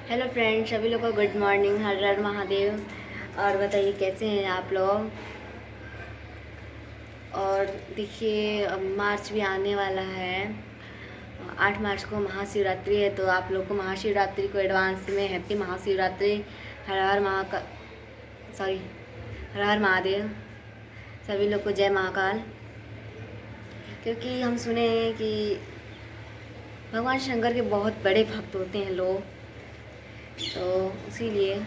Hello friends, सभी लोग को गुड मॉर्निंग। हर हर महादेव। और बताइए कैसे हैं आप लोग। और देखिए अब मार्च भी आने वाला है। 8 मार्च को महाशिवरात्रि है, तो आप लोग को महाशिवरात्रि को एडवांस में हैप्पी महाशिवरात्रि। हर हर महा सॉरी हर हर महादेव। सभी लोग को जय महाकाल। क्योंकि हम सुने हैं कि भगवान शंकर के बहुत बड़े भक्त होते हैं लोग, तो इसीलिए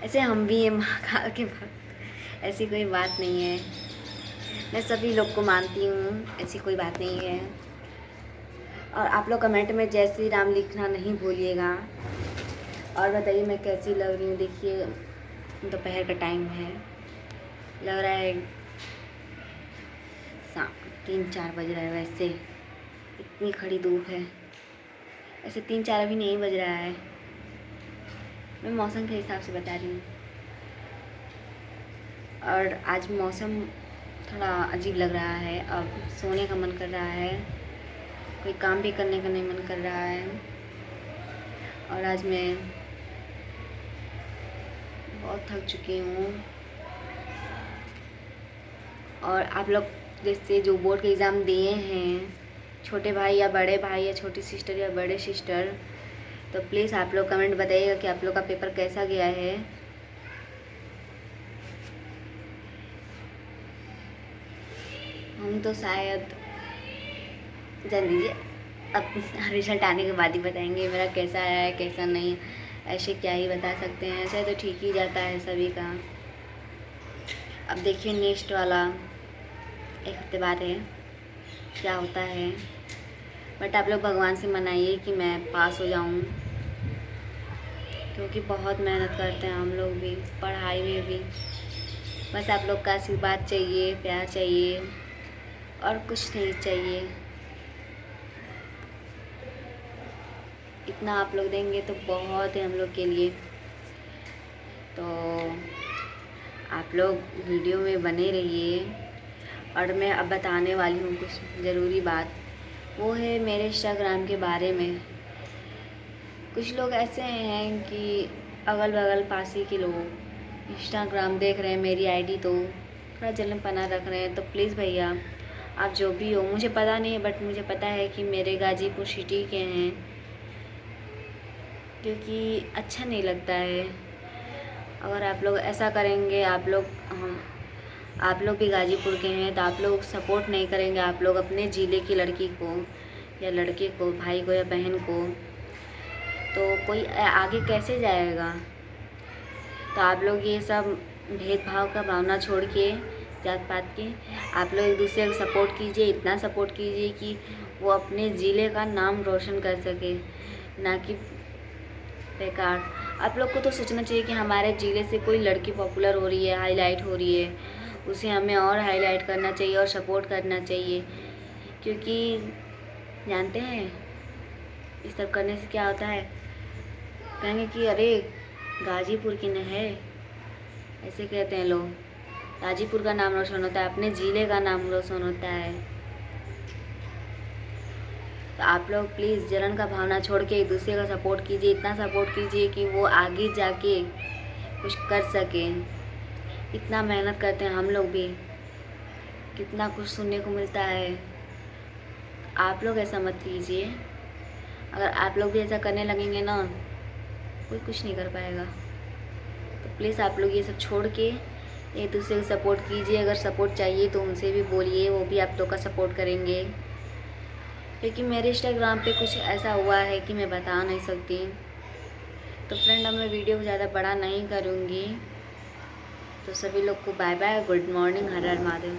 ऐसे हम भी हैं महाकाल के भक्त। ऐसी कोई बात नहीं है, मैं सभी लोग को मानती हूँ, ऐसी कोई बात नहीं है। और आप लोग कमेंट में जय श्री राम लिखना नहीं भूलिएगा। और बताइए मैं कैसी लग रही हूँ। देखिए दोपहर का टाइम है, लग रहा है 3-4 बज रहा है। वैसे इतनी खड़ी धूप है, ऐसे 3-4 अभी नहीं बज रहा है। मैं मौसम के हिसाब से बता रही हूँ। और आज मौसम थोड़ा अजीब लग रहा है। अब सोने का मन कर रहा है, कोई काम भी करने का नहीं मन कर रहा है। और आज मैं बहुत थक चुकी हूँ। और आप लोग जैसे जो बोर्ड के एग्ज़ाम दिए हैं, छोटे भाई या बड़े भाई या छोटी सिस्टर या बड़े सिस्टर, तो प्लीज़ आप लोग कमेंट बताइएगा कि आप लोग का पेपर कैसा गया है। हम तो शायद जान दीजिए, अब रिजल्ट आने के बाद ही बताएंगे मेरा कैसा आया है कैसा नहीं। ऐसे क्या ही बता सकते हैं, ऐसे तो ठीक ही जाता है सभी का। अब देखिए नेक्स्ट वाला 1 हफ्ते बाद है, क्या होता है। बट आप लोग भगवान से मनाइए कि मैं पास हो जाऊं, क्योंकि बहुत मेहनत करते हैं हम लोग भी पढ़ाई में भी। बस आप लोग का आशीर्वाद चाहिए, प्यार चाहिए, और कुछ नहीं चाहिए। इतना आप लोग देंगे तो बहुत है हम लोग के लिए। तो आप लोग वीडियो में बने रहिए। और मैं अब बताने वाली हूँ कुछ ज़रूरी बात, वो है मेरे इंस्टाग्राम के बारे में। कुछ लोग ऐसे हैं कि अगल बगल पासी के लोग इंस्टाग्राम देख रहे हैं मेरी आईडी, तो थोड़ा जलनपना रख रहे हैं। तो प्लीज़ भैया आप जो भी हो, मुझे पता नहीं है बट मुझे पता है कि मेरे गाजीपुर सिटी के हैं, क्योंकि अच्छा नहीं लगता है अगर आप लोग ऐसा करेंगे। आप लोग भी गाजीपुर के हैं, तो आप लोग सपोर्ट नहीं करेंगे। आप लोग अपने ज़िले की लड़की को या लड़के को, भाई को या बहन को, तो कोई आगे कैसे जाएगा। तो आप लोग ये सब भेदभाव का भावना छोड़ के, जात पात के, आप लोग एक दूसरे को सपोर्ट कीजिए। इतना सपोर्ट कीजिए कि वो अपने ज़िले का नाम रोशन कर सके, ना कि बेकार। आप लोग को तो सोचना चाहिए कि हमारे ज़िले से कोई लड़की पॉपुलर हो रही है, हाईलाइट हो रही है, उसे हमें और हाईलाइट करना चाहिए और सपोर्ट करना चाहिए। क्योंकि जानते हैं इस सब करने से क्या होता है, कहेंगे कि अरे गाजीपुर की न है, ऐसे कहते हैं लोग। गाजीपुर का नाम रोशन होता है, अपने ज़िले का नाम रोशन होता है। तो आप लोग प्लीज़ जलन का भावना छोड़ के एक दूसरे का सपोर्ट कीजिए। इतना सपोर्ट कीजिए कि वो आगे जाके कुछ कर सके। इतना मेहनत करते हैं हम लोग भी, कितना कुछ सुनने को मिलता है। आप लोग ऐसा मत कीजिए। अगर आप लोग भी ऐसा करने लगेंगे ना, कोई कुछ नहीं कर पाएगा। तो प्लीज़ आप लोग ये सब छोड़ के एक दूसरे को सपोर्ट कीजिए। अगर सपोर्ट चाहिए तो उनसे भी बोलिए, वो भी आप लोग का सपोर्ट करेंगे। क्योंकि मेरे इंस्टाग्राम पे कुछ ऐसा हुआ है कि मैं बता नहीं सकती। तो फ्रेंड अब मैं वीडियो को ज़्यादा बड़ा नहीं करूँगी। तो सभी लोग को बाय बाय, गुड मॉर्निंग, हर हर महादेव।